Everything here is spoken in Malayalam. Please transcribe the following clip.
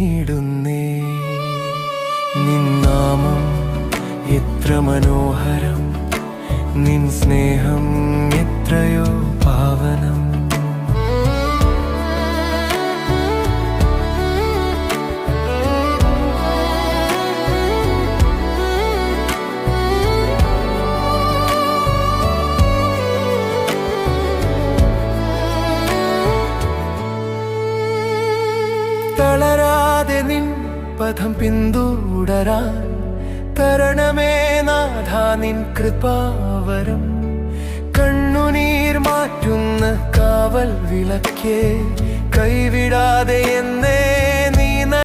തേങ്ങിടുന്നേ. നിൻ നാമം എത്ര മനോഹരം, നിൻ സ്നേഹം എത്രയോ പാവനം. തളരാതെ നിൻ പദം പിന്തുടരാൻ തരണമേ നാഥ നിൻ കൃപാവരം. കണ്ണുനീർ മാറ്റുന്ന കാവൽ വിളക്കേ, കൈവിടാതെ എന്നേ